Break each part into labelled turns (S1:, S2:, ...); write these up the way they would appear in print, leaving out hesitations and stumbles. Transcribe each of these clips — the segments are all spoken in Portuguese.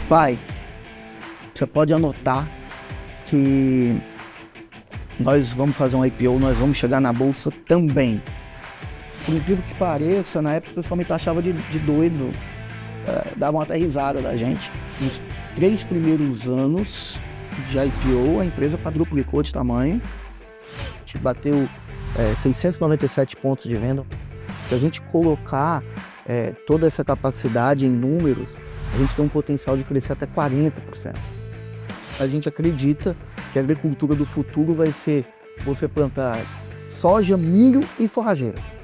S1: Pai, você pode anotar que nós vamos fazer um IPO, nós vamos chegar na bolsa também. Por incrível que pareça, na época o pessoal me taxava de doido, davam até risada da gente. Nos 3 primeiros anos de IPO, a empresa quadruplicou de tamanho, a gente bateu 697 pontos de venda. Se a gente colocar toda essa capacidade em números, a gente tem um potencial de crescer até 40%. A gente acredita que a agricultura do futuro vai ser você plantar soja, milho e forrageiras.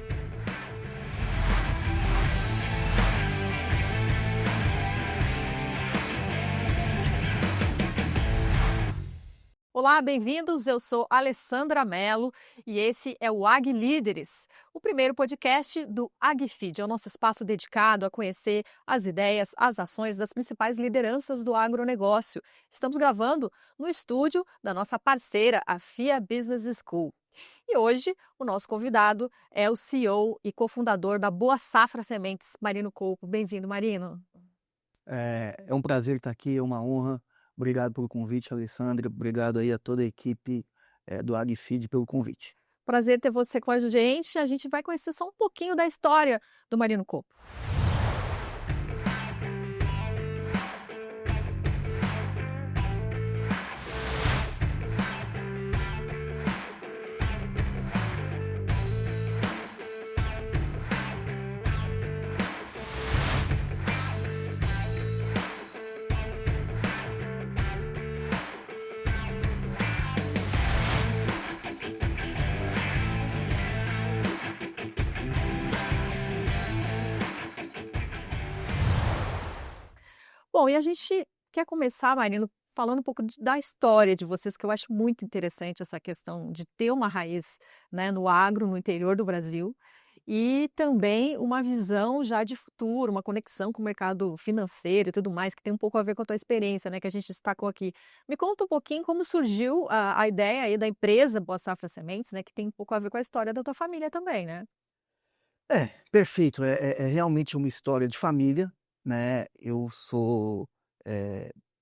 S2: Olá, bem-vindos. Eu sou Alessandra Mello e esse é o Ag Líderes, o primeiro podcast do AgFeed. É o nosso espaço dedicado a conhecer as ideias, as ações das principais lideranças do agronegócio. Estamos gravando no estúdio da nossa parceira, a FIA Business School. E hoje o nosso convidado é o CEO e cofundador da Boa Safra Sementes, Marino Colpo. Bem-vindo, Marino.
S1: É um prazer estar aqui, é uma honra. Obrigado pelo convite, Alessandra. Obrigado aí a toda a equipe do AgFeed pelo convite.
S2: Prazer ter você com a gente. A gente vai conhecer só um pouquinho da história do Marino Colpo. Bom, e a gente quer começar, Marino, falando um pouco da história de vocês, que eu acho muito interessante essa questão de ter uma raiz, né, no agro, no interior do Brasil, e também uma visão já de futuro, uma conexão com o mercado financeiro e tudo mais, que tem um pouco a ver com a tua experiência, né, que a gente destacou aqui. Me conta um pouquinho como surgiu a ideia aí da empresa Boa Safra Sementes, né, que tem um pouco a ver com a história da tua família também, né?
S1: Perfeito. É realmente uma história de família, né? Eu sou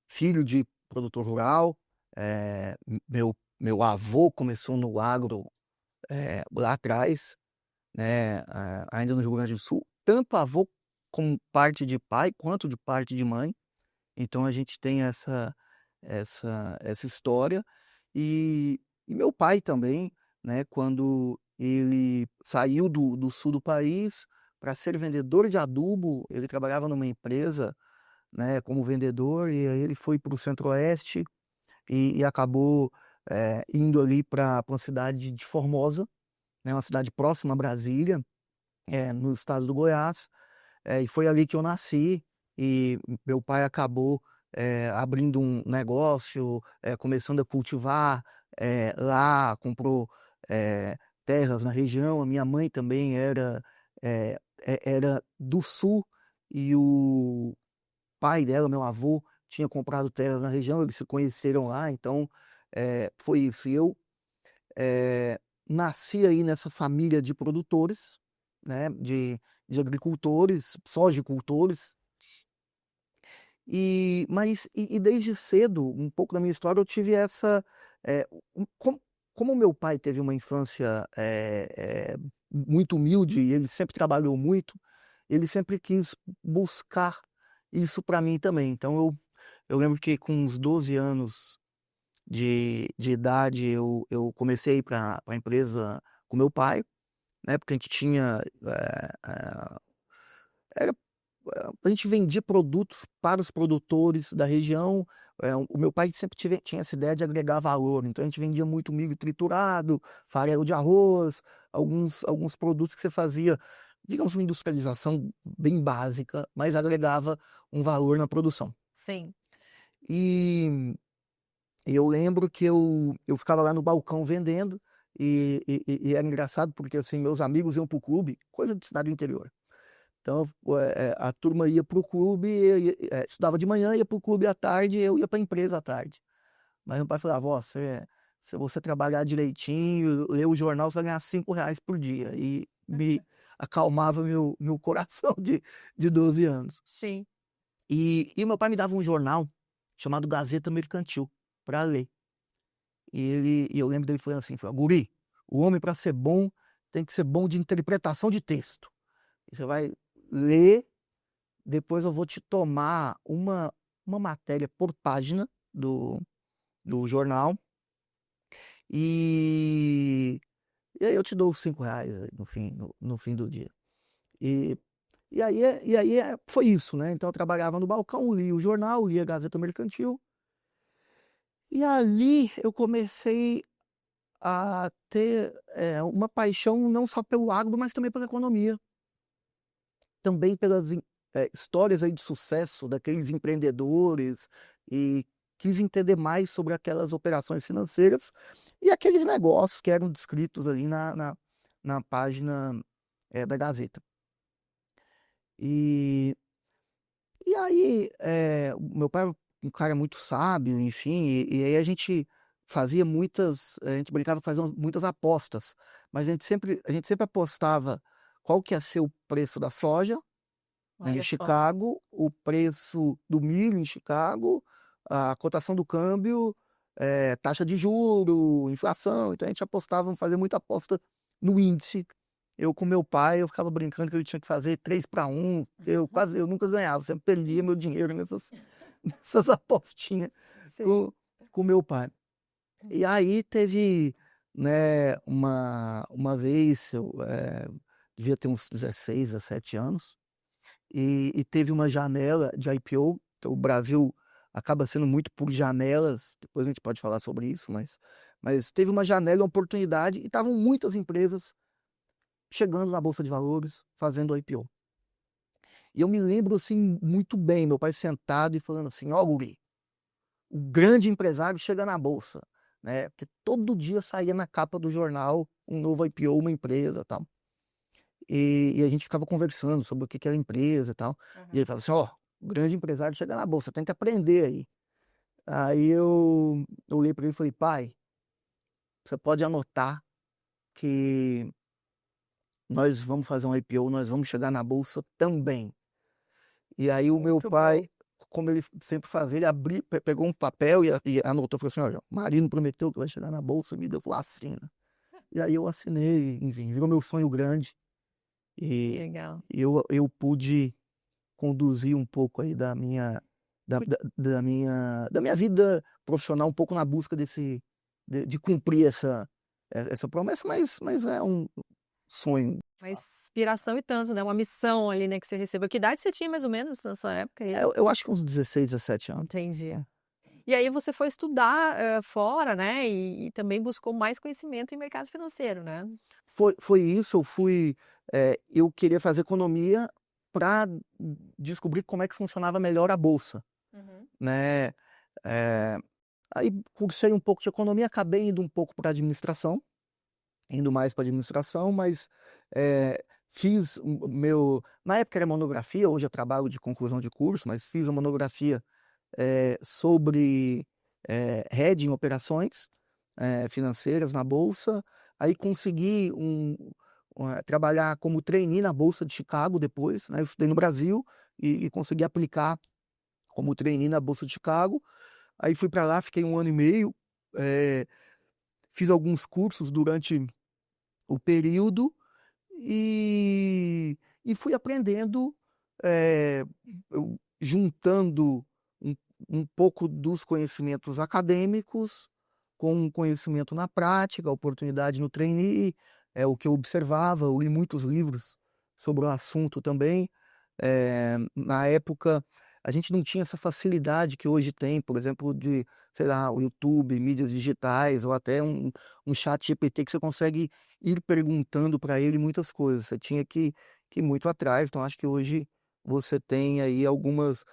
S1: filho de produtor rural. Meu avô começou no agro lá atrás, né? Ainda no Rio Grande do Sul. Tanto avô como parte de pai, quanto de parte de mãe. Então a gente tem essa história. E meu pai também, né, quando ele saiu do sul do país para ser vendedor de adubo, ele trabalhava numa empresa, né, como vendedor, e aí ele foi para o Centro-Oeste e acabou indo ali para uma cidade de Formosa, né, uma cidade próxima a Brasília, no estado do Goiás. E foi ali que eu nasci, e meu pai acabou abrindo um negócio, começando a cultivar lá, comprou terras na região. A minha mãe também era do sul, e o pai dela, meu avô, tinha comprado terras na região, eles se conheceram lá, então foi isso. E eu nasci aí nessa família de produtores, né, de agricultores, sojicultores. Mas desde cedo, um pouco da minha história, eu tive essa. Como meu pai teve uma infância muito humilde, e ele sempre trabalhou muito, ele sempre quis buscar isso para mim também. Então eu lembro que com uns 12 anos de idade, eu comecei a ir para a empresa com meu pai, né? Porque a gente tinha. Era, a gente vendia produtos para os produtores da região. O meu pai sempre tinha essa ideia de agregar valor, então a gente vendia muito milho triturado, farelo de arroz, alguns produtos que você fazia, digamos, uma industrialização bem básica, mas agregava um valor na produção.
S2: Sim.
S1: E eu lembro que eu ficava lá no balcão vendendo, e era engraçado porque assim, meus amigos iam para o clube, coisa de cidade do interior. Então a turma ia para o clube, estudava de manhã, ia para o clube à tarde, eu ia para a empresa à tarde. Mas meu pai falava: "Ó, se você trabalhar direitinho, ler o jornal, você vai ganhar R$ 5 por dia." E me acalmava meu coração de 12 anos.
S2: Sim.
S1: E meu pai me dava um jornal chamado Gazeta Mercantil para ler. E eu lembro dele falando assim, guri, o homem para ser bom tem que ser bom de interpretação de texto. E você vai ler, depois eu vou te tomar uma matéria por página do jornal e, e aí eu te dou os R$ 5 no fim do dia. E, foi isso, né? Então eu trabalhava no balcão, lia o jornal, lia a Gazeta Mercantil. E ali eu comecei a ter uma paixão não só pelo agro, mas também pela economia. Também pelas histórias aí de sucesso daqueles empreendedores e quis entender mais sobre aquelas operações financeiras e aqueles negócios que eram descritos ali na página da Gazeta. E, e aí, o meu pai era um cara muito sábio, enfim, e aí a gente a gente brincava de fazer muitas apostas, mas a gente sempre apostava qual que ia ser o preço da soja, né, em
S2: Olha só.
S1: Chicago, o preço do milho em Chicago, a cotação do câmbio, taxa de juro, inflação. Então a gente apostava, fazia muita aposta no índice. Eu com meu pai, eu ficava brincando que ele tinha que fazer 3-1. Eu nunca ganhava, sempre perdia meu dinheiro nessas apostinhas
S2: Sim.
S1: com, com meu pai. E aí teve, né, uma vez, eu devia ter uns 16, 17 anos, e teve uma janela de IPO. Então, o Brasil acaba sendo muito por janelas, depois a gente pode falar sobre isso, mas teve uma janela, uma oportunidade, e estavam muitas empresas chegando na Bolsa de Valores, fazendo IPO. E eu me lembro, assim, muito bem, meu pai sentado e falando assim, ó, guri, o grande empresário chega na Bolsa, né? Porque todo dia saía na capa do jornal um novo IPO, uma empresa e tal. E a gente ficava conversando sobre o que era a empresa e tal. E ele falava assim, ó, o grande empresário chega na Bolsa, tem que aprender aí. Aí eu olhei para ele e falei, pai, você pode anotar que nós vamos fazer um IPO, nós vamos chegar na Bolsa também. E aí o meu
S2: Muito bom.
S1: pai, como ele sempre fazia, ele abriu, pegou um papel e anotou, falou assim, olha, o Marino prometeu que vai chegar na Bolsa, me deu, falou, assina. E aí eu assinei, enfim, virou meu sonho grande.
S2: Que
S1: E
S2: legal.
S1: eu pude conduzir um pouco aí da minha vida profissional, um pouco na busca de cumprir essa promessa, mas é um sonho.
S2: Uma inspiração e tanto, né? Uma missão ali, né, que você recebeu. Que idade você tinha mais ou menos nessa época aí?
S1: Eu acho que uns 16, 17 anos.
S2: Entendi. E aí você foi estudar fora, né? E também buscou mais conhecimento em mercado financeiro, né?
S1: Foi isso, eu queria fazer economia para descobrir como é que funcionava melhor a bolsa,
S2: Uhum.
S1: né? Eh, Aí cursei um pouco de economia, acabei indo um pouco para administração, indo mais para administração, mas fiz na época era monografia, hoje eu trabalho de conclusão de curso, mas fiz a monografia sobre hedging, operações financeiras na bolsa. Aí consegui trabalhar como trainee na Bolsa de Chicago depois, né? Eu estudei no Brasil e consegui aplicar como trainee na Bolsa de Chicago. Aí fui para lá, fiquei 1 ano e meio, eh, fiz alguns cursos durante o período e fui aprendendo, juntando um, um pouco dos conhecimentos acadêmicos com um conhecimento na prática, a oportunidade no trainee, o que eu observava, eu li muitos livros sobre o assunto também. Na época, a gente não tinha essa facilidade que hoje tem, por exemplo, de, sei lá, o YouTube, mídias digitais, ou até um chat GPT que você consegue ir perguntando para ele muitas coisas. Você tinha que ir muito atrás, então acho que hoje você tem aí algumas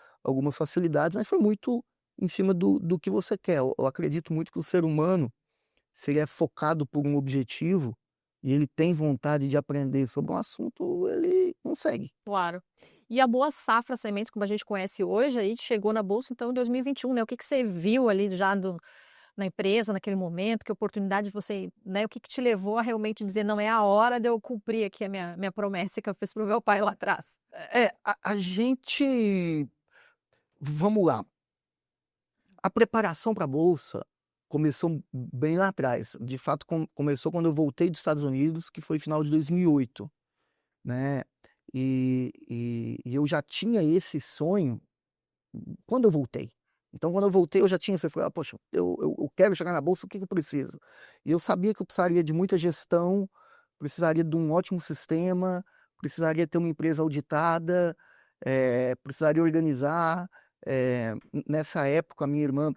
S1: facilidades, mas foi muito em cima do que você quer. Eu acredito muito que o ser humano, se ele é focado por um objetivo e ele tem vontade de aprender sobre um assunto, ele consegue.
S2: Claro. E a Boa Safra Sementes, como a gente conhece hoje, aí chegou na bolsa então em 2021, né? O que que você viu ali já na empresa naquele momento? Que oportunidade você, né? O que que te levou a realmente dizer, não é a hora de eu cumprir aqui a minha promessa que eu fiz pro meu pai lá atrás?
S1: A gente vamos lá. A preparação para a bolsa começou bem lá atrás. De fato, começou quando eu voltei dos Estados Unidos, que foi final de 2008, né? E eu já tinha esse sonho quando eu voltei. Então, quando eu voltei, eu já tinha. Você falou, poxa, eu quero chegar na bolsa, o que eu preciso? E eu sabia que eu precisaria de muita gestão, precisaria de um ótimo sistema, precisaria ter uma empresa auditada, precisaria organizar. Nessa época, a minha irmã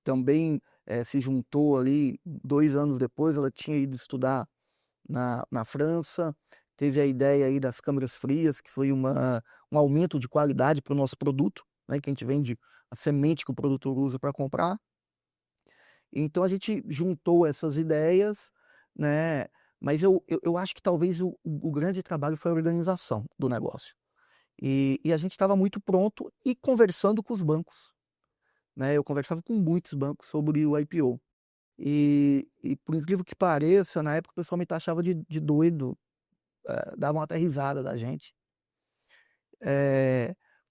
S1: também se juntou ali 2 anos depois, ela tinha ido estudar na França, teve a ideia aí das câmeras frias, que foi um aumento de qualidade para o nosso produto, né, que a gente vende a semente que o produtor usa para comprar. Então a gente juntou essas ideias, né? Mas eu acho que talvez o grande trabalho foi a organização do negócio. E a gente estava muito pronto e conversando com os bancos, né? Eu conversava com muitos bancos sobre o IPO. E por incrível que pareça, na época o pessoal me taxava de doido, davam até risada da gente,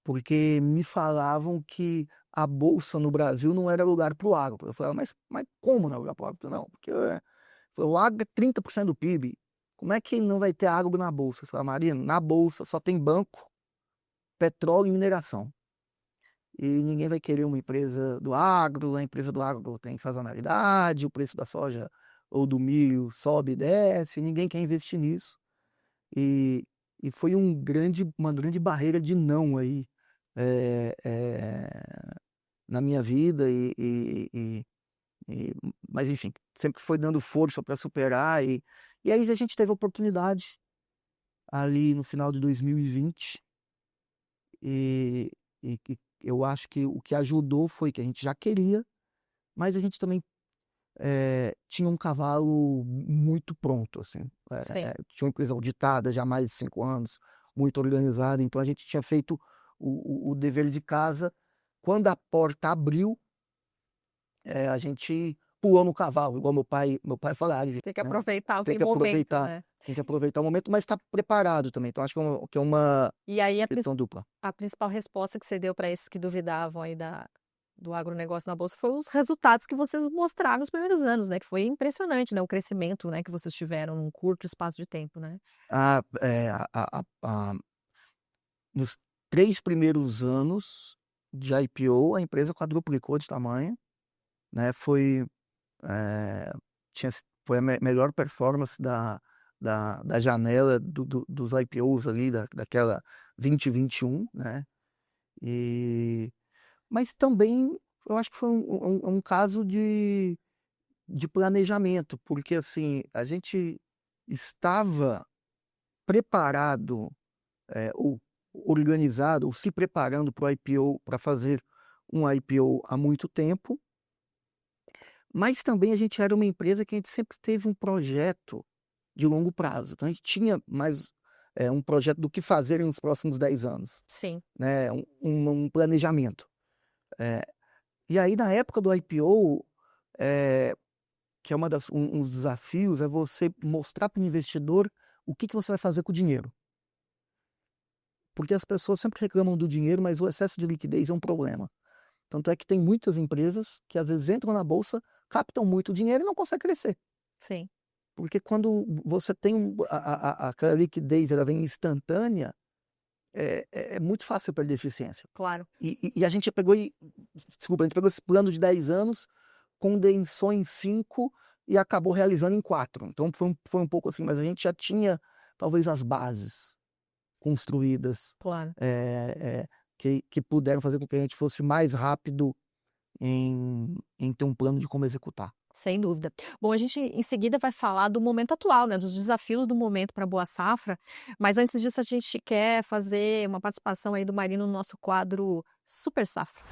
S1: porque me falavam que a bolsa no Brasil não era lugar para o agro. Eu falava, mas como não é lugar para o agro? Não, porque o agro é 30% do PIB. Como é que não vai ter agro na bolsa? Eu falava, Marino, na bolsa só tem banco, petróleo e mineração. E ninguém vai querer uma empresa do agro, a empresa do agro tem sazonalidade, o preço da soja ou do milho sobe e desce, ninguém quer investir nisso. E, e foi uma grande barreira de não aí na minha vida. Mas enfim, sempre foi dando força para superar. E aí a gente teve a oportunidade ali no final de 2020. E eu acho que o que ajudou foi que a gente já queria, mas a gente também tinha um cavalo muito pronto, assim.
S2: Sim.
S1: Tinha uma empresa auditada já há mais de 5 anos, muito organizada, então a gente tinha feito o dever de casa. Quando a porta abriu, a gente pulou no cavalo, igual meu pai falava,
S2: Tem que
S1: né?
S2: aproveitar
S1: Tem
S2: aquele
S1: que
S2: momento,
S1: aproveitar,
S2: né?
S1: tem que aproveitar o momento, mas está preparado também. Então acho que é uma
S2: E aí
S1: questão dupla.
S2: a principal resposta que você deu para esses que duvidavam aí do agronegócio na bolsa foi os resultados que vocês mostraram nos primeiros anos, né? Que foi impressionante, né? O crescimento, né, que vocês tiveram num curto espaço de tempo, né?
S1: A, é, a- Nos 3 primeiros anos de IPO, a empresa quadruplicou de tamanho, né? É, foi a melhor performance da janela dos IPOs ali, daquela 2021, né? E, mas também eu acho que foi um caso de planejamento, porque assim, a gente estava preparado, ou organizado, ou se preparando para o IPO, para fazer um IPO há muito tempo, mas também a gente era uma empresa que a gente sempre teve um projeto de longo prazo. Então a gente tinha mais um projeto do que fazer nos próximos 10 anos,
S2: Sim,
S1: né? Um planejamento. É, e aí, na época do IPO, que é um dos desafios, é você mostrar para o investidor o que você vai fazer com o dinheiro. Porque as pessoas sempre reclamam do dinheiro, mas o excesso de liquidez é um problema. Tanto é que tem muitas empresas que às vezes entram na bolsa, captam muito dinheiro e não conseguem crescer.
S2: sim,
S1: Porque quando você tem aquela liquidez, ela vem instantânea, é muito fácil perder eficiência.
S2: claro.
S1: E a gente desculpa, a gente pegou esse plano de 10 anos, condensou em 5 e acabou realizando em 4. Então foi um pouco assim, mas a gente já tinha talvez as bases construídas,
S2: Claro.
S1: que puderam fazer com que a gente fosse mais rápido em ter um plano de como executar.
S2: Sem dúvida. Bom, a gente em seguida vai falar do momento atual, né, dos desafios do momento para a boa safra, mas antes disso a gente quer fazer uma participação aí do Marino no nosso quadro Super Safra.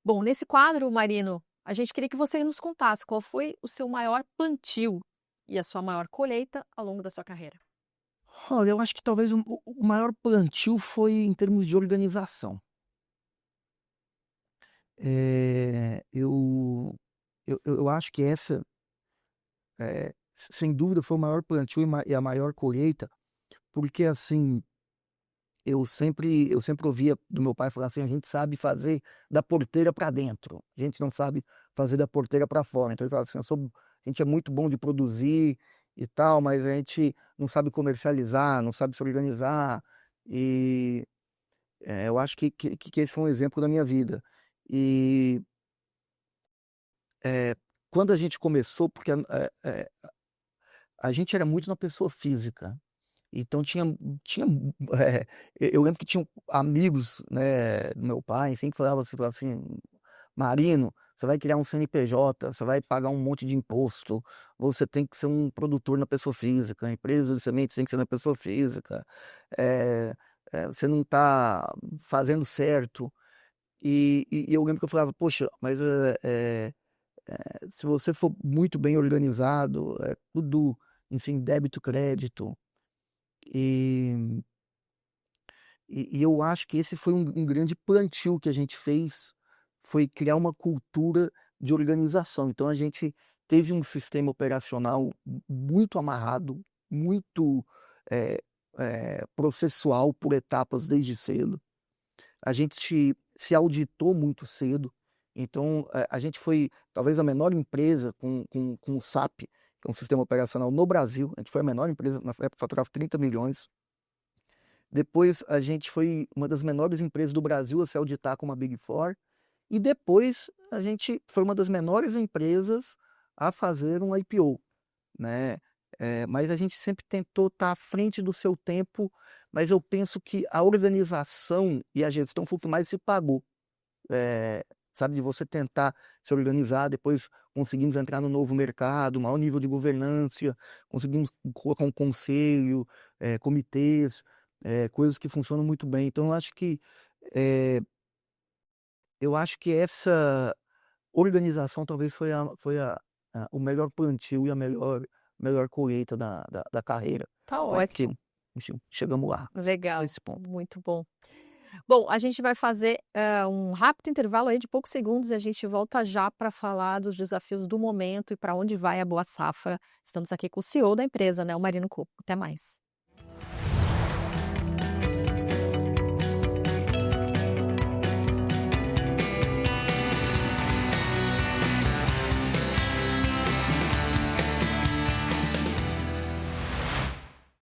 S2: Bom, nesse quadro, Marino, a gente queria que você nos contasse qual foi o seu maior plantio e a sua maior colheita ao longo da sua carreira.
S1: Olha, eu acho que talvez o maior plantio foi em termos de organização. Eu acho que essa, sem dúvida, foi o maior plantio e a maior colheita, porque assim, eu sempre ouvia do meu pai falar assim: a gente sabe fazer da porteira para dentro, a gente não sabe fazer da porteira para fora. Então ele falava assim: a gente é muito bom de produzir e tal, mas a gente não sabe comercializar, não sabe se organizar. E eu acho que esse foi um exemplo da minha vida. E é, quando a gente começou, porque a gente era muito na pessoa física. Então eh, eu lembro que tinham amigos, né, do meu pai, enfim, que falavam assim: Marino, você vai criar um CNPJ, você vai pagar um monte de imposto, você tem que ser um produtor na pessoa física, a empresa de sementes tem que ser na pessoa física, eh, você não está fazendo certo. E eu lembro que eu falava: poxa, mas se você for muito bem organizado, tudo, enfim, débito, crédito. E, e eu acho que esse foi um grande plantio que a gente fez, foi criar uma cultura de organização. Então a gente teve um sistema operacional muito amarrado, muito eh, processual por etapas desde cedo. A gente se auditou muito cedo. Então a gente foi talvez a menor empresa com o SAP, que é um sistema operacional no Brasil. A gente foi a menor empresa, na época faturava 30 milhões. Depois a gente foi uma das menores empresas do Brasil a se auditar como a Big Four. E depois a gente foi uma das menores empresas a fazer um IPO, né? Mas a gente sempre tentou estar à frente do seu tempo, mas eu penso que a organização e a gestão foi o que mais se pagou. É, sabe, de você tentar se organizar, depois conseguimos entrar no novo mercado, maior nível de governança, conseguimos colocar um conselho, comitês, coisas que funcionam muito bem. Então é, eu acho que essa organização talvez o melhor plantio e a melhor colheita da carreira.
S2: Tá
S1: Foi que,
S2: ótimo.
S1: enfim, chegamos lá,
S2: Legal,
S1: nesse ponto.
S2: muito bom. Bom, a gente vai fazer, um rápido intervalo aí de poucos segundos e a gente volta já para falar dos desafios do momento e para onde vai a Boa Safra. Estamos aqui com o CEO da empresa, né, o Marino Coco. Até mais.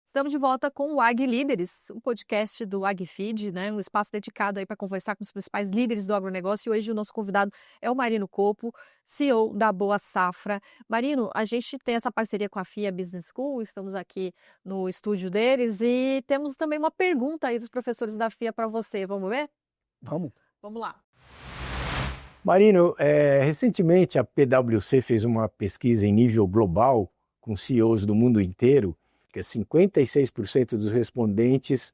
S2: Estamos de volta com o Ag Líderes, um podcast do AgFeed, né, um espaço dedicado aí para conversar com os principais líderes do agronegócio. E hoje o nosso convidado é o Marino Copo, CEO da Boa Safra. Marino, a gente tem essa parceria com a FIA Business School, estamos aqui no estúdio deles e temos também uma pergunta aí dos professores da FIA para você. Vamos ver?
S1: Vamos.
S2: Vamos lá.
S3: Marino, recentemente a PwC fez uma pesquisa em nível global com CEOs do mundo inteiro, que 56% dos respondentes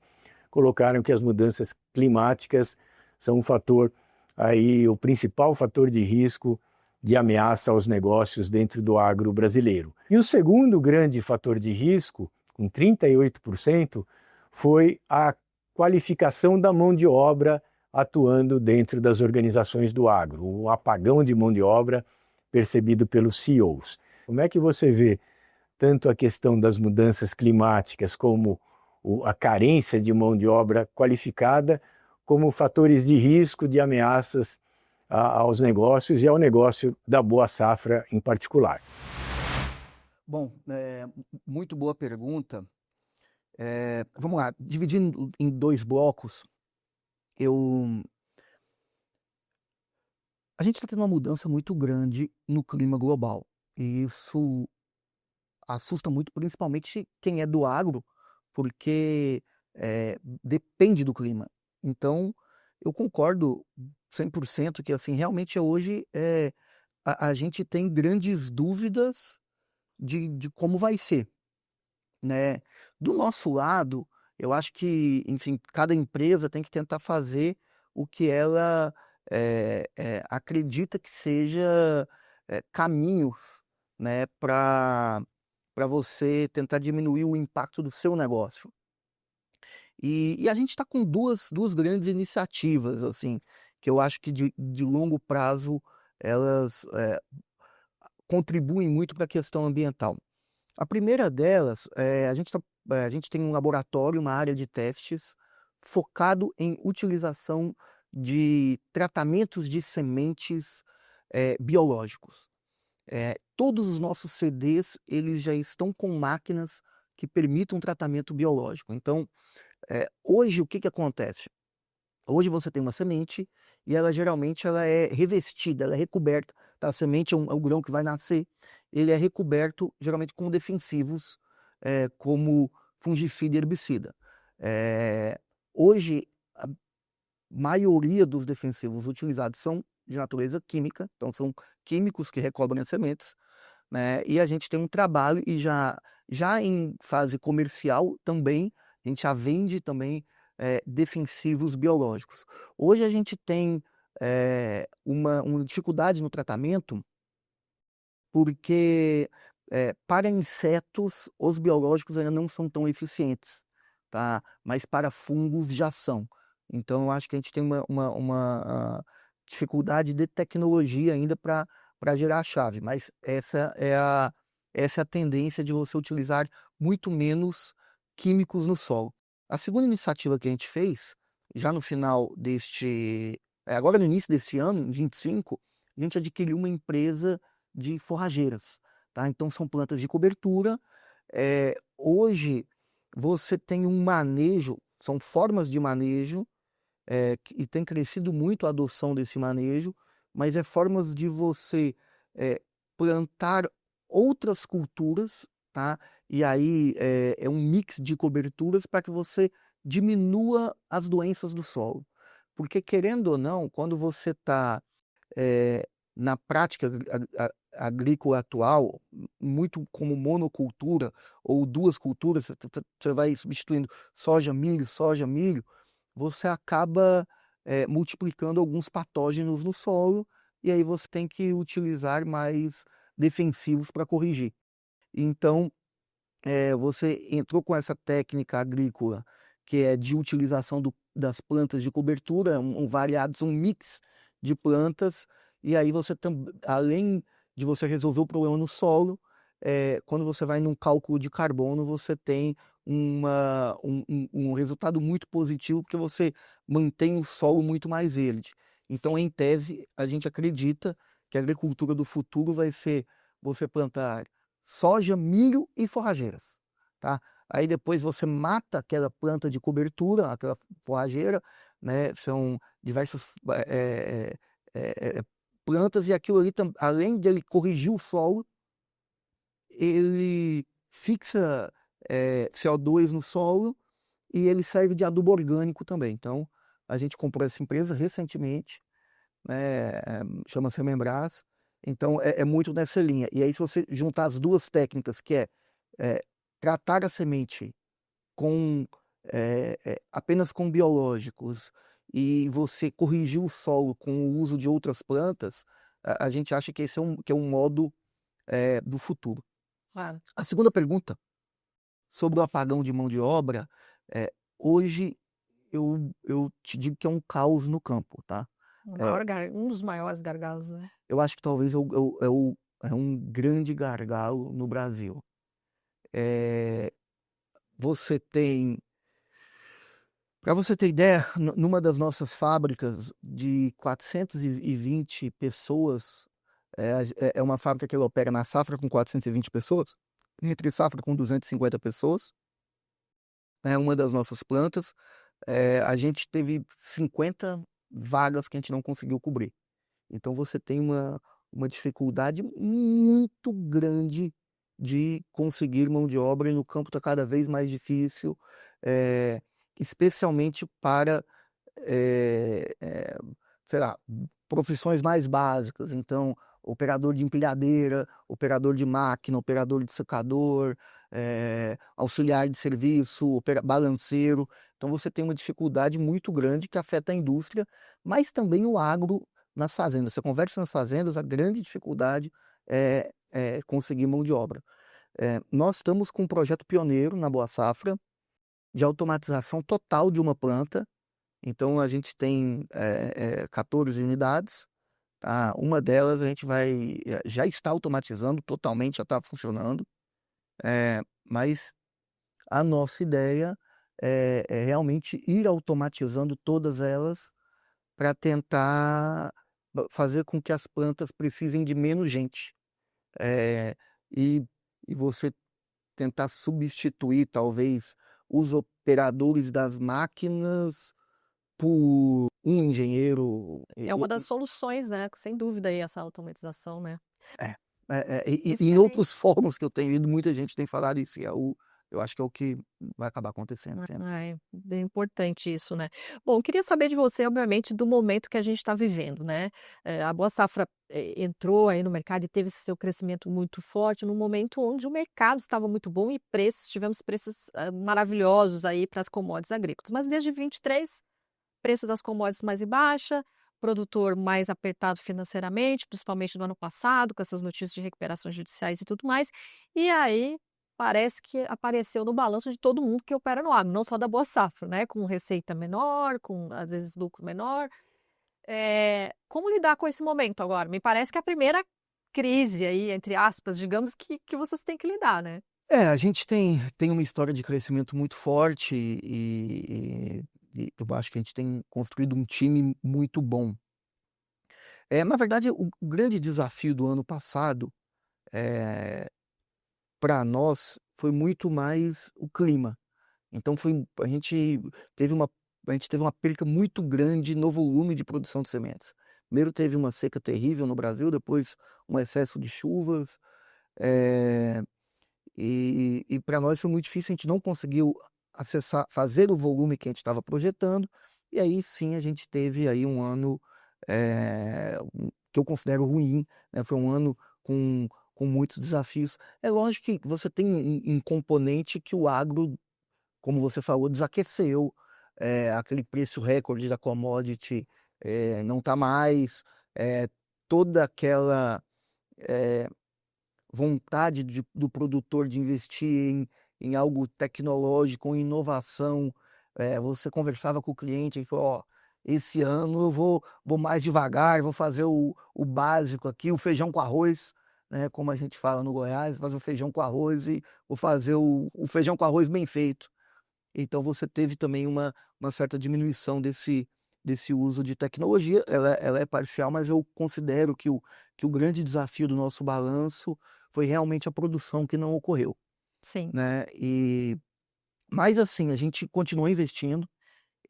S3: colocaram que as mudanças climáticas são um fator aí, o principal fator de risco de ameaça aos negócios dentro do agro brasileiro. E o segundo grande fator de risco, com 38%, foi a qualificação da mão de obra atuando dentro das organizações do agro, o apagão de mão de obra percebido pelos CEOs. Como é que você vê tanto a questão das mudanças climáticas como a carência de mão de obra qualificada, como fatores de risco de ameaças aos negócios e ao negócio da Boa Safra em particular?
S1: Bom, muito boa pergunta. Vamos lá, dividindo em dois blocos, a gente está tendo uma mudança muito grande no clima global. E isso assusta muito, principalmente quem é do agro, porque depende do clima. Então, eu concordo 100% que, assim, realmente hoje a gente tem grandes dúvidas de como vai ser, né? Do nosso lado, eu acho que, enfim, cada empresa tem que tentar fazer o que ela acredita que seja caminhos, né, para você tentar diminuir o impacto do seu negócio. E a gente está com duas grandes iniciativas, assim, que eu acho que de longo prazo elas contribuem muito para a questão ambiental. A primeira delas, a gente tem um laboratório, uma área de testes focado em utilização de tratamentos de sementes biológicos. Todos os nossos CDs, eles já estão com máquinas que permitam tratamento biológico. Então, hoje o que que acontece? Hoje você tem uma semente e ela geralmente ela é revestida, ela é recoberta. Tá? A semente é o grão que vai nascer, ele é recoberto geralmente com defensivos, como fungicida e herbicida. Hoje, a maioria dos defensivos utilizados são de natureza química, então são químicos que recobrem as sementes, né? E a gente tem um trabalho e já em fase comercial também, a gente já vende também defensivos biológicos. Hoje a gente tem uma dificuldade no tratamento porque para insetos os biológicos ainda não são tão eficientes, tá? Mas para fungos já são. Então eu acho que a gente tem uma dificuldade de tecnologia ainda para gerar a chave, mas essa é a tendência de você utilizar muito menos químicos no solo. A segunda iniciativa que a gente fez, já no final agora no início desse ano, em 25, a gente adquiriu uma empresa de forrageiras, tá? Então são plantas de cobertura. Hoje você tem um manejo, são formas de manejo, e tem crescido muito a adoção desse manejo, mas formas de você plantar outras culturas, tá? E aí é um mix de coberturas para que você diminua as doenças do solo. Porque, querendo ou não, quando você está na prática agrícola atual, muito como monocultura ou duas culturas, você vai substituindo soja, milho, você acaba multiplicando alguns patógenos no solo e aí você tem que utilizar mais defensivos para corrigir. Então, você entrou com essa técnica agrícola que é de utilização das plantas de cobertura, um mix de plantas, e aí você além de você resolver o problema no solo, quando você vai num cálculo de carbono, você tem um resultado muito positivo, porque você mantém o solo muito mais verde. Então, em tese, a gente acredita que a agricultura do futuro vai ser você plantar soja, milho e forrageiras, tá? Aí depois você mata aquela planta de cobertura, aquela forrageira, né? São diversas plantas, e aquilo ali, além de ele corrigir o solo, ele fixa CO2 no solo e ele serve de adubo orgânico também. Então, a gente comprou essa empresa recentemente, né? Chama-se Membras. Então, é muito nessa linha. E aí, se você juntar as duas técnicas, que tratar a semente apenas com biológicos e você corrigir o solo com o uso de outras plantas, a gente acha que esse é um modo do futuro.
S2: Claro.
S1: A segunda pergunta, sobre o apagão de mão de obra, hoje eu te digo que é um caos no campo, tá?
S2: Um dos maiores gargalos, né?
S1: Eu acho que talvez é um grande gargalo no Brasil. Você tem, para você ter ideia, numa das nossas fábricas de 420 pessoas, é uma fábrica que ela opera na safra com 420 pessoas, entre safra com 250 pessoas, é uma das nossas plantas. A gente teve 50 vagas que a gente não conseguiu cobrir. Então você tem uma dificuldade muito grande de conseguir mão de obra, e no campo está cada vez mais difícil, especialmente para, sei lá, profissões mais básicas. Então, operador de empilhadeira, operador de máquina, operador de secador, auxiliar de serviço, balanceiro. Então você tem uma dificuldade muito grande que afeta a indústria, mas também o agro nas fazendas. Você conversa nas fazendas, a grande dificuldade é conseguir mão de obra. Nós estamos com um projeto pioneiro na Boa Safra de automatização total de uma planta. Então a gente tem 14 unidades. Tá? Uma delas a gente já está automatizando totalmente, já está funcionando. Mas a nossa ideia é realmente ir automatizando todas elas para tentar fazer com que as plantas precisem de menos gente. Eh, e, e você tentar substituir, talvez, os operadores das máquinas por um engenheiro.
S2: É uma das soluções, né, sem dúvida aí essa automatização, né.
S1: É, e em
S2: Excelente.
S1: outros fóruns que eu tenho ido, muita gente tem falado isso, e eu acho que é o que vai acabar acontecendo sempre.
S2: É bem importante isso, né. Bom, eu queria saber de você, obviamente, do momento que a gente está vivendo, né. A Boa Safra, entrou aí no mercado e teve esse seu crescimento muito forte num momento onde o mercado estava muito bom e tivemos preços, maravilhosos aí para as commodities agrícolas. Mas desde 23, preço das commodities mais em baixa, produtor mais apertado financeiramente, principalmente no ano passado, com essas notícias de recuperações judiciais e tudo mais. E aí parece que apareceu no balanço de todo mundo que opera no agro, não só da Boa Safra, né? Com receita menor, com às vezes lucro menor. Como lidar com esse momento agora? Me parece que é a primeira crise aí, entre aspas, digamos, que vocês têm que lidar, né?
S1: A gente tem uma história de crescimento muito forte e eu acho que a gente tem construído um time muito bom. Na verdade, o grande desafio do ano passado, para nós, foi muito mais o clima. Então a gente teve uma perca muito grande no volume de produção de sementes. Primeiro teve uma seca terrível no Brasil, depois um excesso de chuvas, eh, e para nós foi muito difícil, a gente não conseguiu fazer o volume que a gente estava projetando, e aí sim a gente teve aí um ano, que eu considero ruim, né, foi um ano com muitos desafios. É lógico que você tem um componente que o agro, como você falou, desaqueceu, aquele preço recorde da commodity, não está mais, toda aquela, eh, vontade do produtor de investir em algo tecnológico, em inovação. Você conversava com o cliente e falou: "Ó, esse ano eu vou mais devagar, vou fazer o básico aqui, o feijão com arroz", né, como a gente fala no Goiás, fazer o feijão com arroz e vou fazer o feijão com arroz bem feito. Então você teve também uma certa diminuição desse uso de tecnologia. Ela é parcial, mas eu considero que o grande desafio do nosso balanço foi realmente a produção que não ocorreu,
S2: Sim,
S1: né. Mas assim, a gente continua investindo,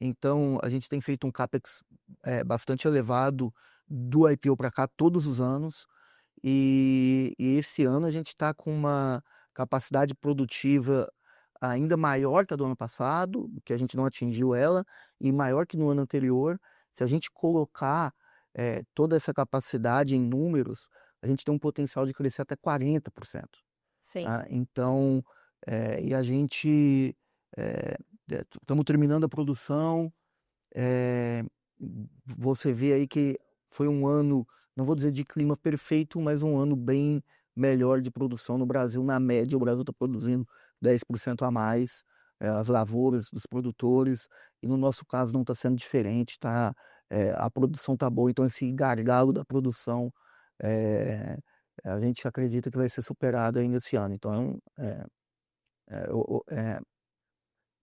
S1: então a gente tem feito um capex, bastante elevado do IPO para cá todos os anos, e esse ano a gente está com uma capacidade produtiva ainda maior que a do ano passado, que a gente não atingiu ela, e maior que no ano anterior. Se a gente colocar, toda essa capacidade em números, a gente tem um potencial de crescer até 40%,
S2: sim.
S1: tá. Então, e a gente, estamos terminando a produção, eh, você vê aí que foi um ano, não vou dizer de clima perfeito, mas um ano bem melhor de produção no Brasil. Na média, o Brasil está produzindo 10% a mais, as lavouras dos produtores, e no nosso caso não está sendo diferente, tá, a produção está boa, então esse gargalo da produção, eh, a gente acredita que vai ser superado ainda esse ano. Então,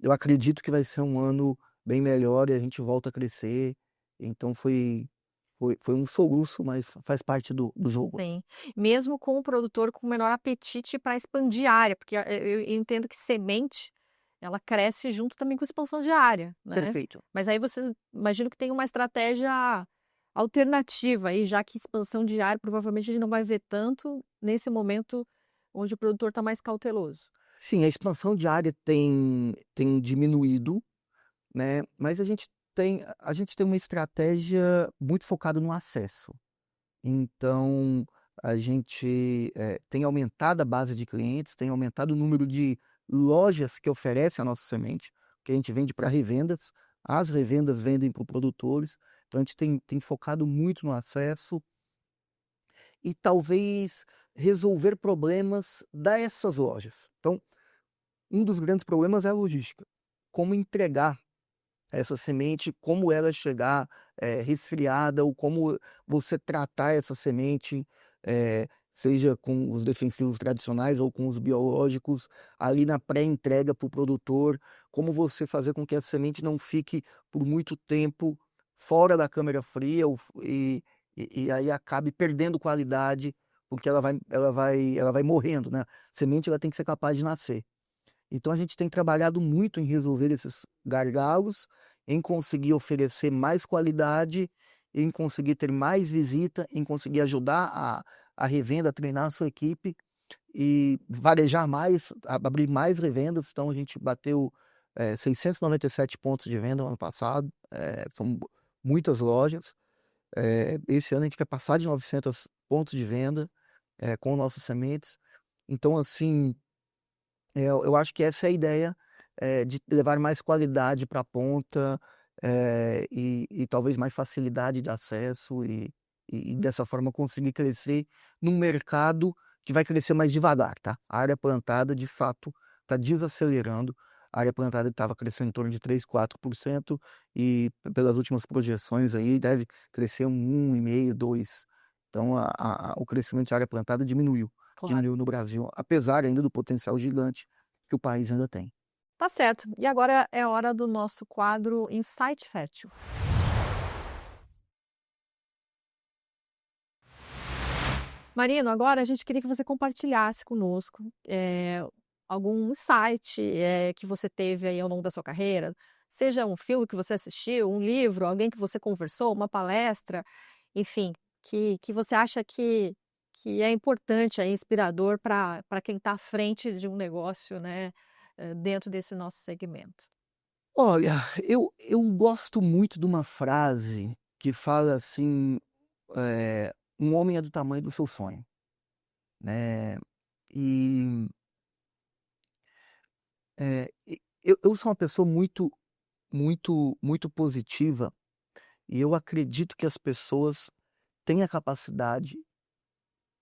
S1: eu acredito que vai ser um ano bem melhor e a gente volta a crescer. Então foi um soluço, mas faz parte do jogo.
S2: Sim, mesmo com o produtor com menor apetite para expandir a área, porque eu entendo que semente, ela cresce junto também com expansão de área, né.
S1: Perfeito.
S2: Mas aí vocês imagino que tem uma estratégia alternativa aí, já que expansão de área provavelmente a gente não vai ver tanto nesse momento onde o produtor está mais cauteloso.
S1: Sim, a expansão de área tem diminuído, né, mas a gente tem uma estratégia muito focada no acesso. Então, a gente, tem aumentado a base de clientes, tem aumentado o número de lojas que oferecem a nossa semente, que a gente vende para revendas, as revendas vendem para produtores, então a gente tem focado muito no acesso e talvez resolver problemas dessas lojas. Então, um dos grandes problemas é a logística. Como entregar essa semente, como ela chegar, resfriada, ou como você tratar essa semente, seja com os defensivos tradicionais ou com os biológicos, ali na pré-entrega para o produtor, como você fazer com que a semente não fique por muito tempo fora da câmara fria e aí acabe perdendo qualidade, porque ela vai morrendo, né? A semente ela tem que ser capaz de nascer. Então a gente tem trabalhado muito em resolver esses gargalos, em conseguir oferecer mais qualidade, em conseguir ter mais visita, em conseguir ajudar a revenda, a treinar a sua equipe e varejar mais, abrir mais revendas. Então a gente bateu 697 pontos de venda no ano passado, são muitas lojas. Esse ano a gente quer passar de 900 pontos de venda com nossas sementes. Então, assim, eu acho que essa é a ideia, de levar mais qualidade para a ponta, e talvez mais facilidade de acesso e dessa forma conseguir crescer num mercado que vai crescer mais devagar, tá? A área plantada, de fato, está desacelerando. A área plantada estava crescendo em torno de 3, 4% e pelas últimas projeções aí deve crescer 1,5, 2. Então o crescimento de área plantada diminuiu.
S2: Claro.
S1: Diminuiu no Brasil, apesar ainda do potencial gigante que o país ainda tem.
S2: Tá certo. E agora é hora do nosso quadro Insight Fértil. Marino, agora a gente queria que você compartilhasse conosco algum insight que você teve aí ao longo da sua carreira, seja um filme que você assistiu, um livro, alguém que você conversou, uma palestra, enfim, que você acha que é importante, é inspirador para quem está à frente de um negócio, né, dentro desse nosso segmento.
S1: Olha, eu gosto muito de uma frase que fala assim, um homem é do tamanho do seu sonho, né? E eu sou uma pessoa muito, muito, muito positiva e eu acredito que as pessoas têm a capacidade,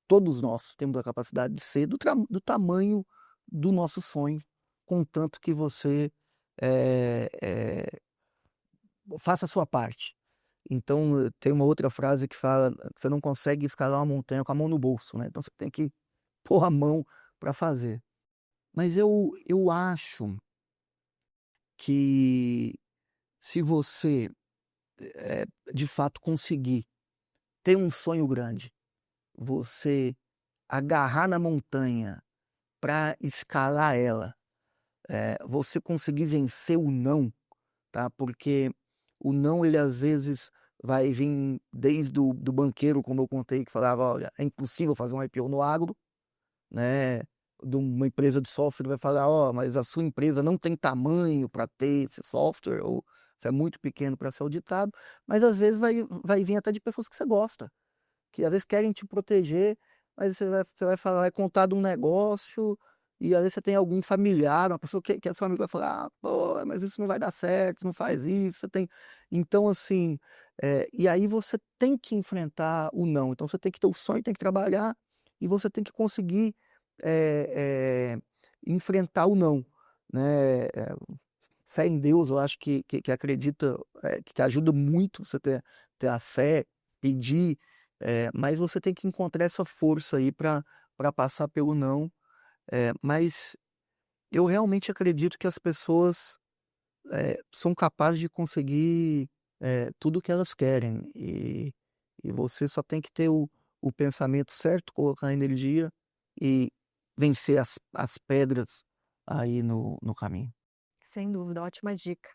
S1: todos nós temos a capacidade de ser do tamanho do nosso sonho, contanto que você eh, eh, faça a sua parte. Então, tem uma outra frase que fala que você não consegue escalar uma montanha com a mão no bolso, né? Então você tem que pôr a mão para fazer. Mas eu acho que se você, de fato conseguir ter um sonho grande, você agarrar na montanha para escalar ela, você conseguir vencer o não, tá? Porque o não, ele às vezes vai vir desde do banqueiro, como eu contei, que falava: olha, é impossível fazer um IPO no agro, né? De uma empresa de software vai falar: ó, mas a sua empresa não tem tamanho para ter esse software, ou você é muito pequeno para ser auditado. Mas às vezes vai vir até de pessoas que você gosta, que às vezes querem te proteger, mas você vai falar, vai contar de um negócio, e às vezes você tem algum familiar, uma pessoa que é seu amigo, vai falar: ah, pô, mas isso não vai dar certo, não faz isso, você tem. Então, assim, e aí você tem que enfrentar o não. Então você tem que ter o sonho, tem que trabalhar, e você tem que conseguir enfrentar o não, né? Fé em Deus, eu acho que acredita, que ajuda muito você ter a fé, pedir, mas você tem que encontrar essa força aí para passar pelo não. Mas eu realmente acredito que as pessoas são capazes de conseguir tudo o que elas querem. E você só tem que ter o pensamento certo, colocar energia e vencer as pedras aí no caminho.
S2: Sem dúvida, ótima dica.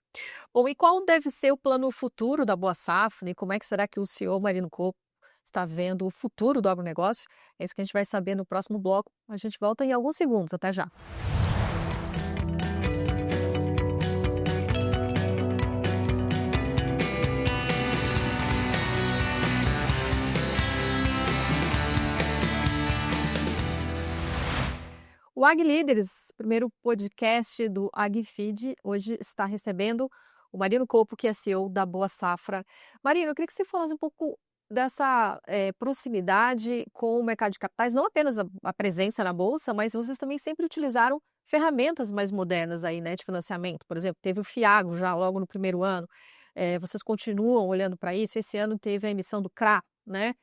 S2: Bom, e qual deve ser o plano futuro da Boa Safra e como é que será que o CEO Marino Copo está vendo o futuro do agronegócio? É isso que a gente vai saber no próximo bloco. A gente volta em alguns segundos. Até já. O Ag Líderes, primeiro podcast do AgFeed, hoje está recebendo o Marino Copo, que é CEO da Boa Safra. Marino, eu queria que você falasse um pouco dessa proximidade com o mercado de capitais, não apenas a presença na Bolsa, mas vocês também sempre utilizaram ferramentas mais modernas aí, né, de financiamento. Por exemplo, teve o Fiagro já logo no primeiro ano, vocês continuam olhando para isso. Esse ano teve a emissão do CRA, né?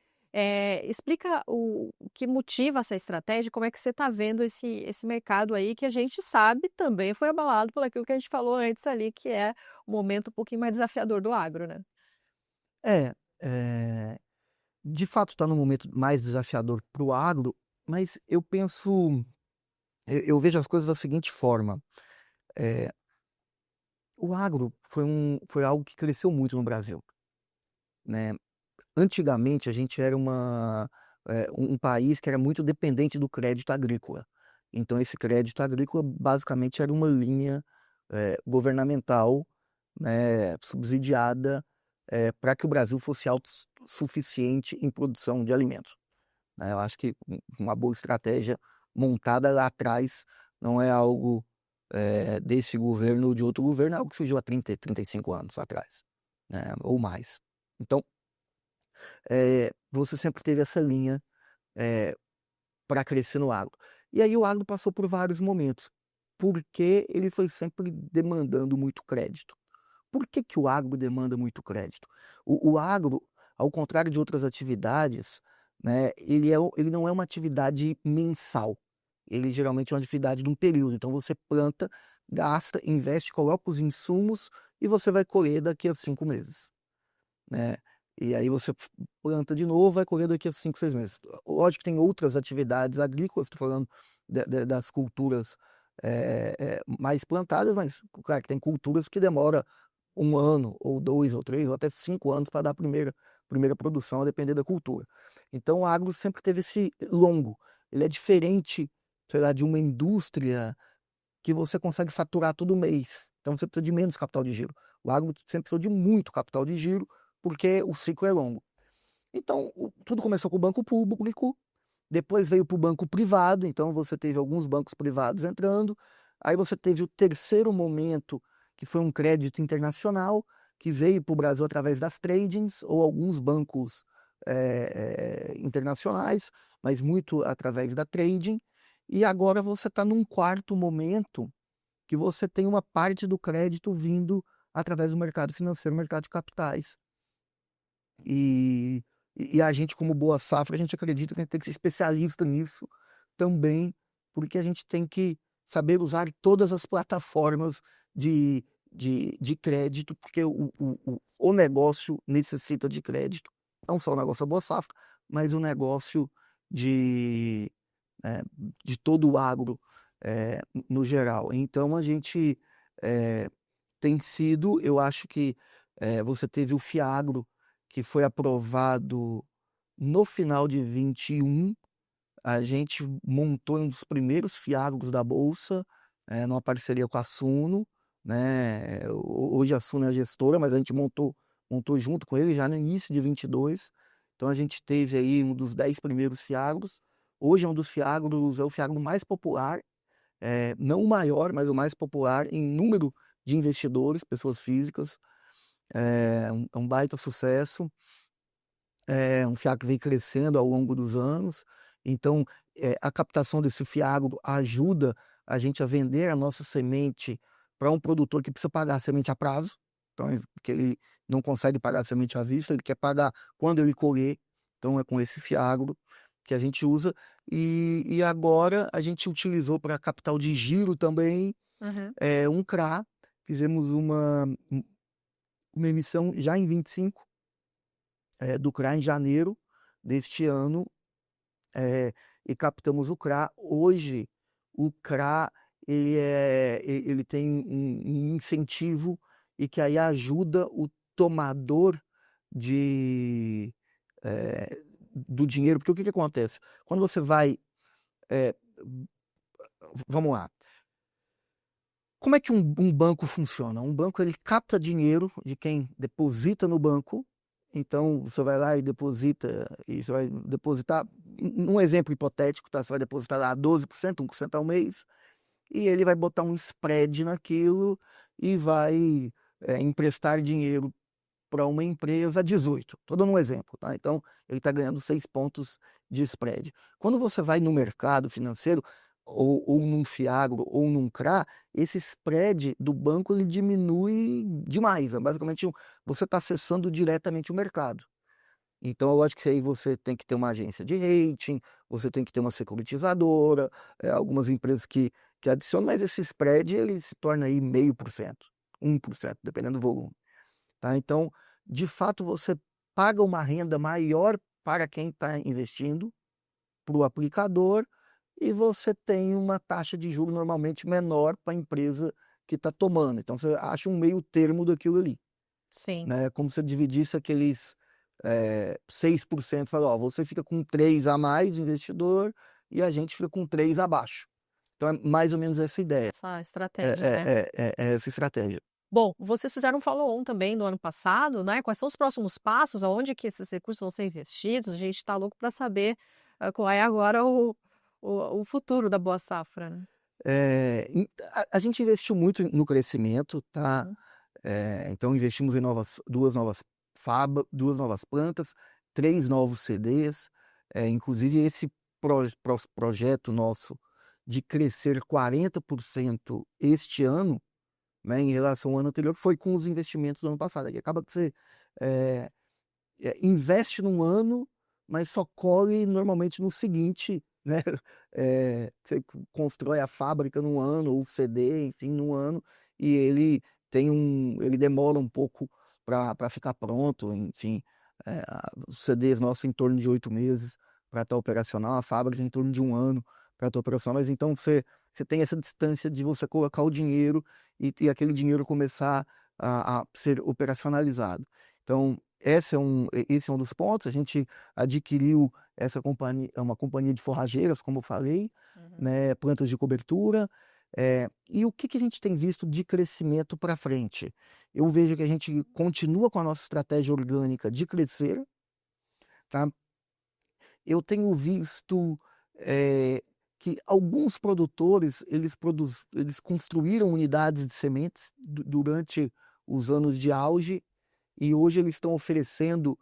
S2: Explica o que motiva essa estratégia, como é que você está vendo esse mercado aí, que a gente sabe também foi abalado por aquilo que a gente falou antes ali, que é o momento um pouquinho mais desafiador do agro, né?
S1: É, é, de fato está num momento mais desafiador para o agro, mas eu vejo as coisas da seguinte forma. É, o agro foi algo que cresceu muito no Brasil, né? Antigamente a gente era um país que era muito dependente do crédito agrícola. Então esse crédito agrícola basicamente era uma linha governamental, né, subsidiada, para que o Brasil fosse autossuficiente em produção de alimentos, né? Eu acho que uma boa estratégia montada lá atrás não é algo desse governo ou de outro governo, é algo que surgiu há 30, 35 anos atrás, né, ou mais. Então, você sempre teve essa linha para crescer no agro. E aí o agro passou por vários momentos, porque ele foi sempre demandando muito crédito. Por que que o agro demanda muito crédito? O agro, ao contrário de outras atividades, né, ele não é uma atividade mensal. Ele geralmente é uma atividade de um período. Então você planta, gasta, investe, coloca os insumos e você vai colher daqui a 5 meses, né? E aí você planta de novo, vai colher daqui a 5, 6 meses. Lógico que tem outras atividades agrícolas, estou falando das culturas mais plantadas, mas claro que tem culturas que demora 1 ano, ou 2, ou 3, ou até 5 anos para dar a primeira produção, a depender da cultura. Então o agro sempre teve esse longo. Ele é diferente, sei lá, de uma indústria que você consegue faturar todo mês. Então você precisa de menos capital de giro. O agro sempre precisou de muito capital de giro, porque o ciclo é longo. Então, tudo começou com o banco público, depois veio para o banco privado, então você teve alguns bancos privados entrando, aí você teve o terceiro momento, que foi um crédito internacional, que veio para o Brasil através das tradings, ou alguns bancos internacionais, mas muito através da trading, e agora você está num quarto momento, que você tem uma parte do crédito vindo através do mercado financeiro, mercado de capitais. E, e a gente, como Boa Safra, a gente acredita que a gente tem que ser especialista nisso também, porque a gente tem que saber usar todas as plataformas de crédito, porque o negócio necessita de crédito. Não só o negócio da Boa Safra, mas o negócio de, eh, de todo o agro no geral. Então a gente tem sido, eu acho que você teve o Fiagro, que foi aprovado no final de 21. A gente montou um dos primeiros Fiagros da Bolsa, numa parceria com a Suno, né? Hoje a Suno é a gestora, mas a gente montou junto com ele já no início de 22. Então a gente teve aí um dos 10 primeiros Fiagros. Hoje é um dos Fiagros, é o Fiagro mais popular, não o maior, mas o mais popular em número de investidores, pessoas físicas. É um baita sucesso. É um fiagro que vem crescendo ao longo dos anos. Então, a captação desse fiagro ajuda a gente a vender a nossa semente para um produtor que precisa pagar a semente a prazo, então, porque ele não consegue pagar a semente à vista, ele quer pagar quando ele colher. Então, é com esse fiagro que a gente usa. E agora a gente utilizou para capital de giro também
S2: Uhum.
S1: um CRA. Fizemos uma emissão já em 25 do CRA em janeiro deste ano, e captamos o CRA. Hoje, o CRA ele tem um incentivo e que aí ajuda o tomador de, do dinheiro, porque o que acontece? Quando você vai. Vamos lá. Como é que um banco funciona? Um banco ele capta dinheiro de quem deposita no banco. Então você vai lá e você vai depositar, num exemplo hipotético, tá? Você vai depositar lá 12%, 1% ao mês, e ele vai botar um spread naquilo e vai emprestar dinheiro para uma empresa a 18. Estou dando um exemplo, tá? Então ele está ganhando 6 pontos de spread. Quando você vai no mercado financeiro, ou num Fiagro ou num CRA, esse spread do banco ele diminui demais. Basicamente, você está acessando diretamente o mercado. Então, eu acho que aí você tem que ter uma agência de rating, você tem que ter uma securitizadora, algumas empresas que adicionam, mas esse spread ele se torna aí 0,5%, 1%, dependendo do volume. Tá? Então, de fato, você paga uma renda maior para quem está investindo, para o aplicador, e você tem uma taxa de juros normalmente menor para a empresa que está tomando. Então, você acha um meio termo daquilo ali.
S2: Sim.
S1: Né? Como se você dividisse aqueles 6%, fala, ó, você fica com 3 a mais de investidor e a gente fica com 3 abaixo. Então é mais ou menos essa ideia,
S2: Essa estratégia, né?
S1: é essa estratégia.
S2: Bom, vocês fizeram um follow-on também no ano passado, né? Quais são os próximos passos? Aonde que esses recursos vão ser investidos? A gente está louco para saber qual é agora o futuro da Boa Safra, né?
S1: A gente investiu muito no crescimento, tá?
S2: Uhum.
S1: Então investimos em duas novas plantas, 3 novos CDs, inclusive esse projeto nosso de crescer 40% este ano, né, em relação ao ano anterior, foi com os investimentos do ano passado. Aí acaba que você investe num ano, mas só colhe normalmente no seguinte, né? Você constrói a fábrica num ano, ou o CD, enfim, num ano, e ele demora um pouco para ficar pronto, enfim. Os CDs nossos em torno de 8 meses para estar operacional, a fábrica em torno de 1 ano para estar operacional, mas então você tem essa distância de você colocar o dinheiro e aquele dinheiro começar a ser operacionalizado. Então, esse é um dos pontos. A gente adquiriu essa companhia, uma companhia de forrageiras, como eu falei, né, plantas de cobertura. E o que a gente tem visto de crescimento para frente? Eu vejo que a gente continua com a nossa estratégia orgânica de crescer, tá? Eu tenho visto que alguns produtores eles construíram unidades de sementes durante os anos de auge e hoje eles estão oferecendo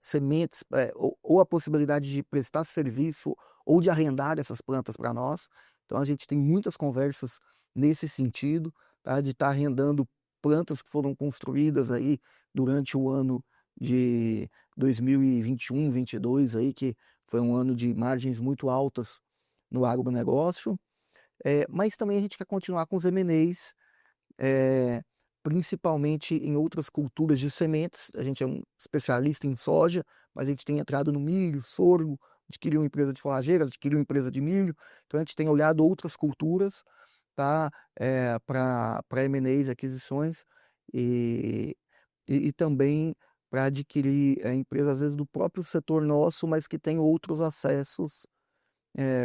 S1: sementes ou a possibilidade de prestar serviço ou de arrendar essas plantas para nós. Então a gente tem muitas conversas nesse sentido, tá? De estar arrendando plantas que foram construídas aí durante o ano de 2021, 22 aí, que foi um ano de margens muito altas no agronegócio. Mas também a gente quer continuar com os M&As, principalmente em outras culturas de sementes. A gente é um especialista em soja, mas a gente tem entrado no milho, sorgo, adquiriu uma empresa de forrageiras, adquiriu uma empresa de milho. Então a gente tem olhado outras culturas, tá? Para M&As, aquisições, e também para adquirir empresas, às vezes, do próprio setor nosso, mas que tem outros acessos,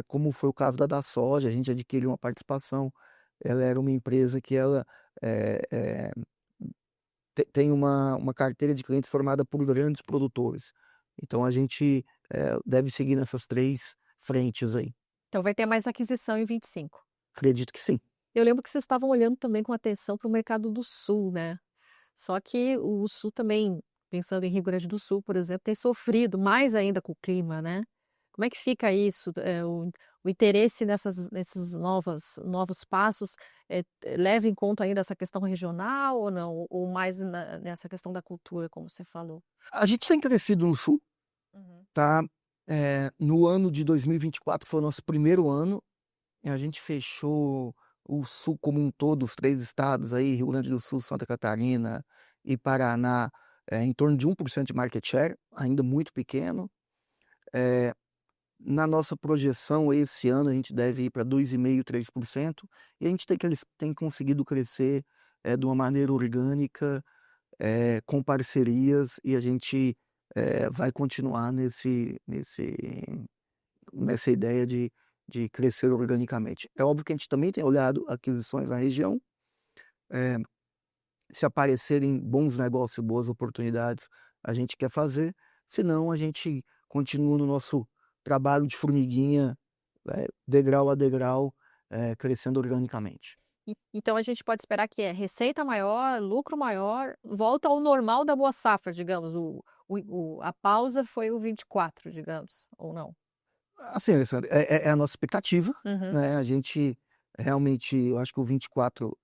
S1: como foi o caso da soja. A gente adquiriu uma participação. Ela era uma empresa que ela tem uma carteira de clientes formada por grandes produtores. Então a gente deve seguir nessas 3 frentes aí.
S2: Então vai ter mais aquisição em 25.
S1: Acredito que sim.
S2: Eu lembro que vocês estavam olhando também com atenção para o mercado do Sul, né? Só que o Sul também, pensando em Rio Grande do Sul, por exemplo, tem sofrido mais ainda com o clima, né? Como é que fica isso? O interesse nesses novos passos leva em conta ainda essa questão regional ou não? Ou mais nessa questão da cultura, como você falou?
S1: A gente tem crescido no Sul, tá? No ano de 2024 foi o nosso primeiro ano, e a gente fechou o Sul como um todo, os 3 estados aí, Rio Grande do Sul, Santa Catarina e Paraná, em torno de 1% de market share, ainda muito pequeno. Na nossa projeção, esse ano a gente deve ir para 2,5%, 3%, e a gente tem conseguido crescer de uma maneira orgânica, com parcerias, e a gente vai continuar nessa ideia de crescer organicamente. É óbvio que a gente também tem olhado aquisições na região. Se aparecerem bons negócios, boas oportunidades, a gente quer fazer. Senão, a gente continua no nosso trabalho de formiguinha, degrau a degrau, crescendo organicamente.
S2: Então a gente pode esperar que receita maior, lucro maior, volta ao normal da Boa Safra, digamos. A pausa foi o 24, digamos, ou não?
S1: Assim, Alessandra, é a nossa expectativa, né? A gente realmente, eu acho que o 24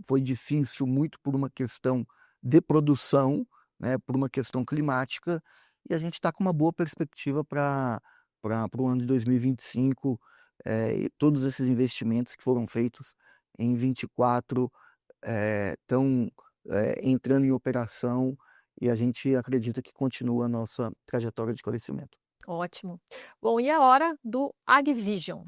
S1: foi difícil muito por uma questão de produção, né, por uma questão climática, e a gente está com uma boa perspectiva para o ano de 2025, e todos esses investimentos que foram feitos em 24 estão entrando em operação, e a gente acredita que continua a nossa trajetória de crescimento.
S2: Ótimo. Bom, e a hora do AgVision?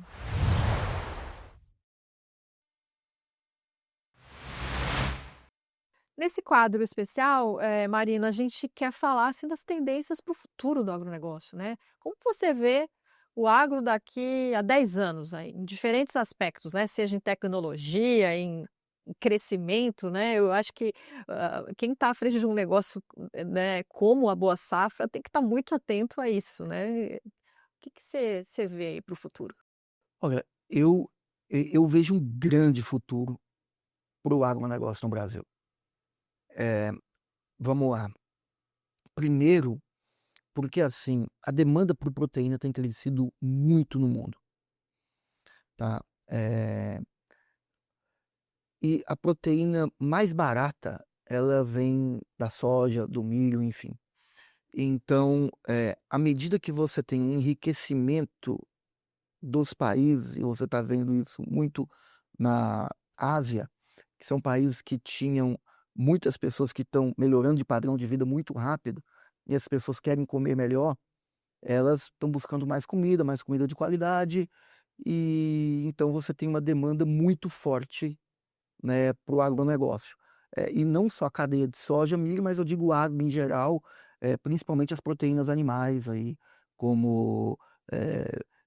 S2: Nesse quadro especial, Marina, a gente quer falar assim, das tendências para o futuro do agronegócio, né? Como você vê o agro daqui a 10 anos, aí, em diferentes aspectos, né? Seja em tecnologia, em crescimento, né? Eu acho que quem está à frente de um negócio, né, como a Boa Safra tem que estar muito atento a isso, né? O que você vê aí para o futuro?
S1: Olha, eu vejo um grande futuro para o agronegócio no Brasil. Vamos lá. Primeiro, porque assim, a demanda por proteína tem crescido muito no mundo, tá? E a proteína mais barata, ela vem da soja, do milho, enfim. Então, à medida que você tem um enriquecimento dos países, e você está vendo isso muito na Ásia, que são países que tinham muitas pessoas que estão melhorando de padrão de vida muito rápido, e as pessoas querem comer melhor, elas estão buscando mais comida de qualidade, e então você tem uma demanda muito forte, né, para o agronegócio. E não só a cadeia de soja, milho, mas eu digo agro em geral, principalmente as proteínas animais aí, como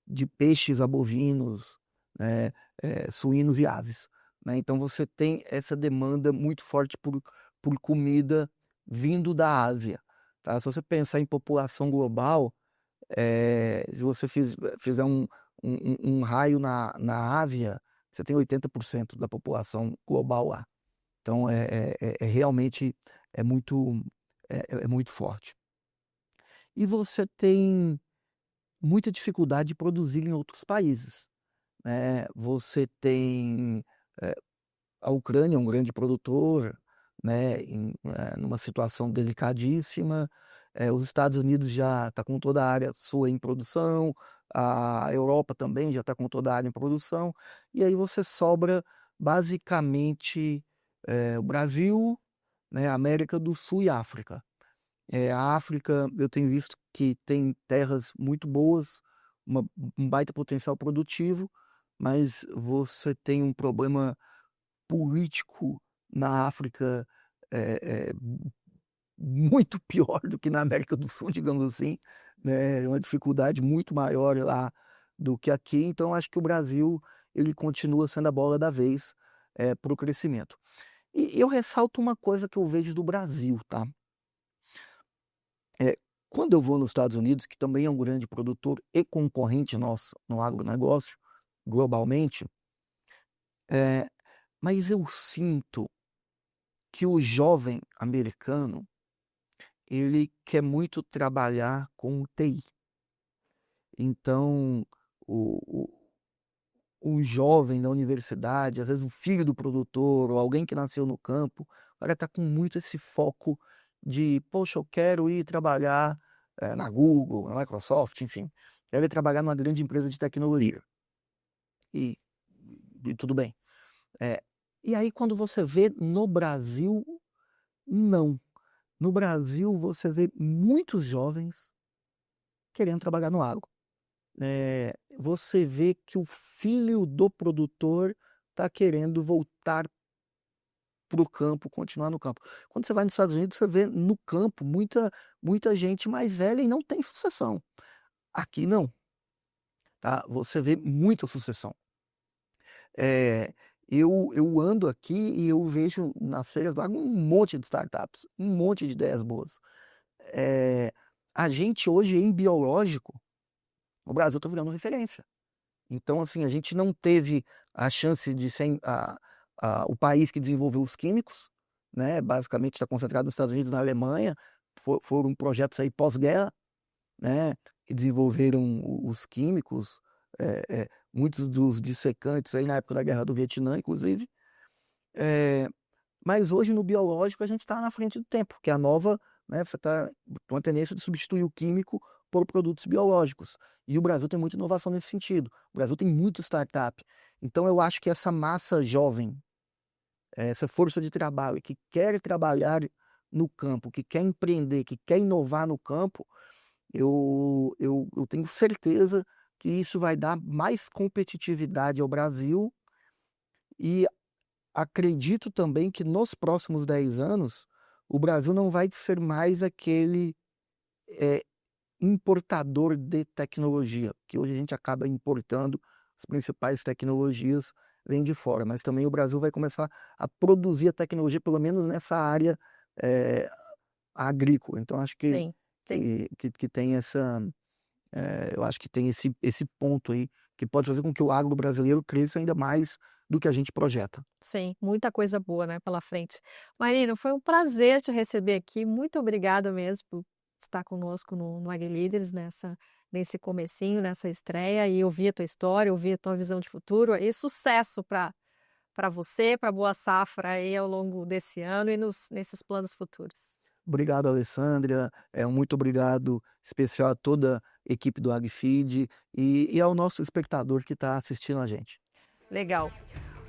S1: de peixes a bovinos, né, suínos e aves, né? Então você tem essa demanda muito forte por comida vindo da Ásia, tá? Se você pensar em população global, se você fizer um raio na Ásia, você tem 80% da população global lá. Então realmente é muito, é muito forte. E você tem muita dificuldade de produzir em outros países, né? Você tem a Ucrânia, um grande produtor, né, numa situação delicadíssima. Os Estados Unidos já está com toda a área sua em produção, a Europa também já está com toda a área em produção, e aí você sobra basicamente o Brasil, né, América do Sul e África. A África, eu tenho visto que tem terras muito boas, um baita potencial produtivo, mas você tem um problema político na África é, é, muito pior do que na América do Sul, digamos assim, né? É uma dificuldade muito maior lá do que aqui. Então, acho que o Brasil ele continua sendo a bola da vez para o crescimento. E eu ressalto uma coisa que eu vejo do Brasil, tá? Quando eu vou nos Estados Unidos, que também é um grande produtor e concorrente nosso no agronegócio, globalmente, é, mas eu sinto que o jovem americano, ele quer muito trabalhar com TI. Então, o, o jovem da universidade, às vezes o filho do produtor, ou alguém que nasceu no campo, o cara está com muito esse foco de, poxa, eu quero ir trabalhar na Google, na Microsoft, enfim. Quero ir trabalhar numa grande empresa de tecnologia. E, e tudo bem. E aí, quando você vê no Brasil, não. No Brasil, você vê muitos jovens querendo trabalhar no agro. Você vê que o filho do produtor está querendo voltar para o campo, continuar no campo. Quando você vai nos Estados Unidos, você vê no campo muita gente mais velha e não tem sucessão. Aqui não, tá? Você vê muita sucessão. Eu ando aqui e eu vejo nas feiras do agro um monte de startups, um monte de ideias boas. A gente hoje em biológico, o Brasil está virando referência. Então, assim, a gente não teve a chance de ser o país que desenvolveu os químicos, né? Basicamente está concentrado nos Estados Unidos e na Alemanha. Foram projetos aí pós-guerra, né? Que desenvolveram os químicos, muitos dos dissecantes aí na época da Guerra do Vietnã, inclusive. Mas hoje no biológico a gente está na frente do tempo, que é a nova né? Você está com uma tendência de substituir o químico por produtos biológicos. E o Brasil tem muita inovação nesse sentido. O Brasil tem muito startup. Então, eu acho que essa massa jovem, essa força de trabalho que quer trabalhar no campo, que quer empreender, que quer inovar no campo, eu tenho certeza que isso vai dar mais competitividade ao Brasil e acredito também que nos próximos 10 anos o Brasil não vai ser mais aquele importador de tecnologia, que hoje a gente acaba importando as principais tecnologias vêm de fora, mas também o Brasil vai começar a produzir a tecnologia, pelo menos nessa área agrícola. Então acho que tem essa, eu acho que tem esse ponto aí que pode fazer com que o agro brasileiro cresça ainda mais do que a gente projeta.
S2: Sim, muita coisa boa, né, pela frente. Marino, foi um prazer te receber aqui. Muito obrigada mesmo por estar conosco no AgriLíderes nesse comecinho, nessa estreia, e ouvir a tua história, ouvir a tua visão de futuro, e sucesso para você, para Boa Safra aí ao longo desse ano e nesses planos futuros.
S1: Obrigado, Alessandra. Muito obrigado especial a toda a equipe do AgriFeed e ao nosso espectador que está assistindo a gente.
S2: Legal.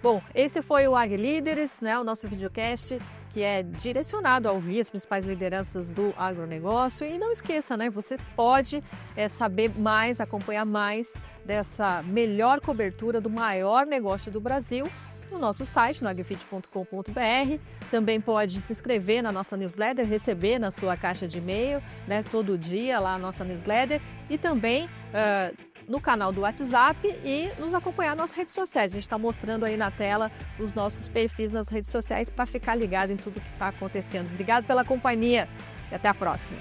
S2: Bom, esse foi o AgriLíderes, né, o nosso videocast que é direcionado a ouvir as principais lideranças do agronegócio. E não esqueça, né, você pode saber mais, acompanhar mais dessa melhor cobertura do maior negócio do Brasil no nosso site, no agrifeed.com.br. Também pode se inscrever na nossa newsletter, receber na sua caixa de e-mail, né, todo dia lá a nossa newsletter, e também no canal do WhatsApp e nos acompanhar nas redes sociais. A gente está mostrando aí na tela os nossos perfis nas redes sociais para ficar ligado em tudo que está acontecendo. Obrigado pela companhia e até a próxima.